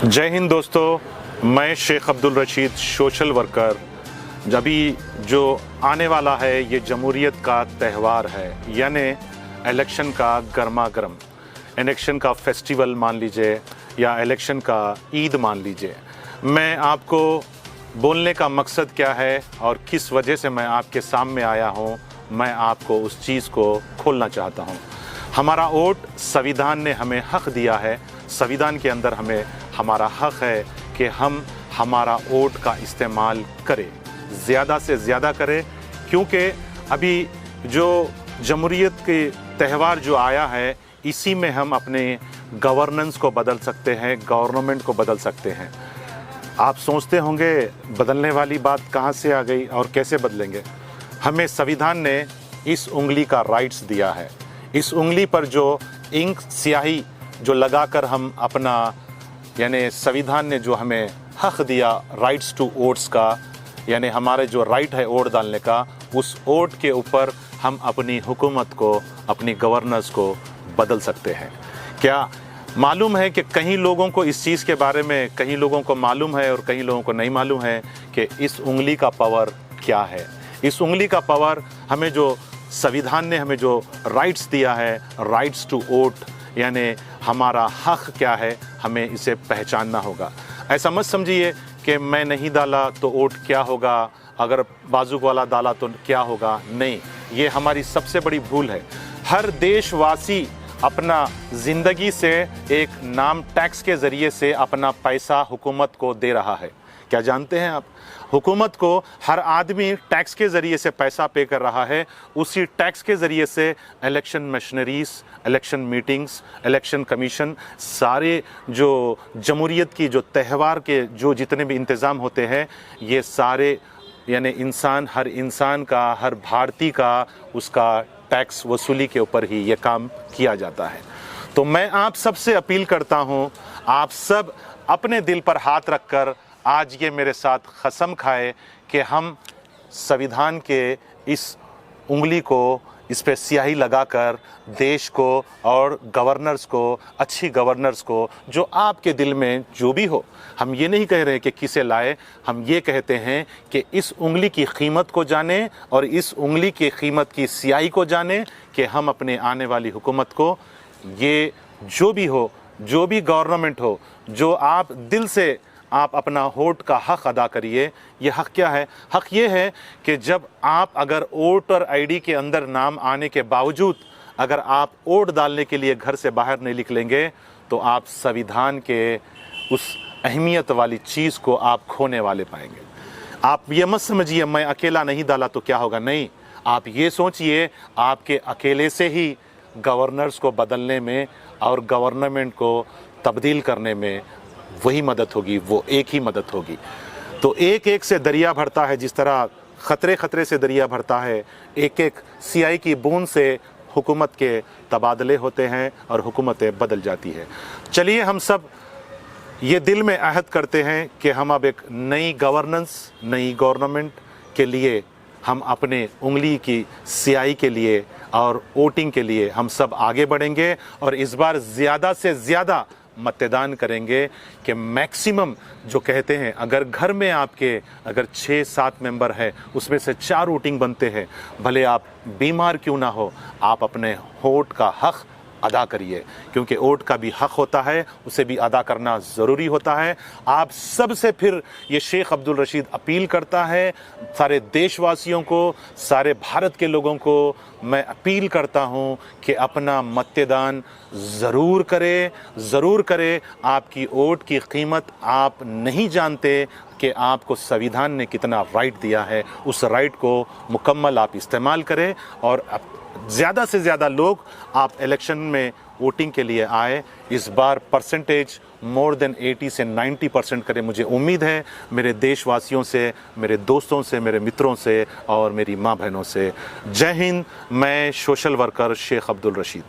जय हिंद दोस्तों, मैं शेख अब्दुल रशीद, सोशल वर्कर। अभी जो आने वाला है ये जमहूरियत का त्यौहार है, यानी इलेक्शन का गर्मा गर्म, इलेक्शन का फेस्टिवल मान लीजिए या इलेक्शन का ईद मान लीजिए। मैं आपको बोलने का मकसद क्या है और किस वजह से मैं आपके सामने आया हूँ, मैं आपको उस चीज़ को खोलना चाहता हूँ। हमारा वोट संविधान ने हमें हक दिया है। संविधान के अंदर हमें हमारा हक है कि हम हमारा वोट का इस्तेमाल करें, ज़्यादा से ज़्यादा करें, क्योंकि अभी जो जमहूरियत के त्यौहार जो आया है इसी में हम अपने गवर्नेंस को बदल सकते हैं, गवर्नमेंट को बदल सकते हैं। आप सोचते होंगे बदलने वाली बात कहाँ से आ गई और कैसे बदलेंगे। हमें संविधान ने इस उंगली का राइट्स दिया है। इस उंगली पर जो इंक स्याही जो लगाकर हम अपना, यानी संविधान ने जो हमें हक दिया राइट्स टू वोट्स का, यानी हमारे जो राइट है वोट डालने का, उस वोट के ऊपर हम अपनी हुकूमत को, अपनी गवर्नेंस को बदल सकते हैं। क्या मालूम है कि कई लोगों को इस चीज़ के बारे में, कई लोगों को मालूम है और कई लोगों को नहीं मालूम है कि इस उंगली का पावर क्या है। इस उंगली का पावर, हमें जो संविधान ने हमें जो राइट्स दिया है, राइट्स टू वोट, यानी हमारा हक क्या है, हमें इसे पहचानना होगा। ऐसा मत समझिए कि मैं नहीं डाला तो वोट क्या होगा, अगर बाजू वाला डाला तो क्या होगा। नहीं, ये हमारी सबसे बड़ी भूल है। हर देशवासी अपना ज़िंदगी से एक नाम टैक्स के ज़रिए से अपना पैसा हुकूमत को दे रहा है। क्या जानते हैं आप? हुकूमत को हर आदमी टैक्स के ज़रिए से पैसा पे कर रहा है। उसी टैक्स के ज़रिए से election machineries, election meetings, election commission, सारे जो जमहूरियत की जो त्यौहार के जो जितने भी इंतज़ाम होते हैं, ये सारे यानी इंसान, हर इंसान का, हर भारतीय का, उसका टैक्स वसूली के ऊपर ही ये काम किया जाता है। तो मैं आप सबसे अपील करता हूँ, आप सब अपने दिल पर हाथ रखकर आज ये मेरे साथ कसम खाए कि हम संविधान के इस उंगली को, इस पे स्याही लगाकर देश को और गवर्नर्स को, अच्छी गवर्नर्स को, जो आपके दिल में जो भी हो, हम ये नहीं कह रहे कि किसे लाए, हम ये कहते हैं कि इस उंगली की कीमत को जाने और इस उंगली की कीमत की स्याही को जाने कि हम अपने आने वाली हुकूमत को, ये जो भी हो, जो भी गवर्नमेंट हो, जो आप दिल से आप अपना वोट का हक अदा करिए। ये हक क्या है? हक ये है कि जब आप अगर वोटर आईडी के अंदर नाम आने के बावजूद अगर आप वोट डालने के लिए घर से बाहर नहीं निकलेंगे तो आप संविधान के उस अहमियत वाली चीज़ को आप खोने वाले पाएंगे। आप ये मत समझिए मैं अकेला नहीं डाला तो क्या होगा। नहीं, आप ये सोचिए आपके अकेले से ही गवर्नर्स को बदलने में और गवर्नमेंट को तब्दील करने में वही मदद होगी, वो एक ही मदद होगी। तो एक एक से दरिया भरता है, जिस तरह ख़तरे ख़तरे से दरिया भरता है, एक एक सियाही की बूंद से हुकूमत के तबादले होते हैं और हुकूमतें बदल जाती है। चलिए हम सब ये दिल में अहद करते हैं कि हम अब एक नई गवर्नेंस, नई गवर्नमेंट के लिए, हम अपने उंगली की स्याही के लिए और वोटिंग के लिए हम सब आगे बढ़ेंगे और इस बार ज़्यादा से ज़्यादा मतदान करेंगे कि मैक्सिमम, जो कहते हैं अगर घर में आपके अगर 6-7 मेंबर है उसमें से 4 वोटिंग बनते हैं, भले आप बीमार क्यों ना हो, आप अपने वोट का हक अदा करिए, क्योंकि वोट का भी हक होता है, उसे भी अदा करना ज़रूरी होता है। आप सब से फिर ये शेख अब्दुल रशीद अपील करता है, सारे देशवासियों को, सारे भारत के लोगों को मैं अपील करता हूँ कि अपना मतदान ज़रूर करें, ज़रूर करें। आपकी वोट की कीमत आप नहीं जानते कि आपको संविधान ने कितना राइट दिया है। उस राइट को मुकम्मल आप इस्तेमाल करें और ज़्यादा से ज़्यादा लोग आप इलेक्शन में वोटिंग के लिए आए। इस बार परसेंटेज मोर देन 80 से 90% करें। मुझे उम्मीद है मेरे देशवासियों से, मेरे दोस्तों से, मेरे मित्रों से और मेरी माँ बहनों से। जय हिंद। मैं सोशल वर्कर शेख अब्दुल रशीद।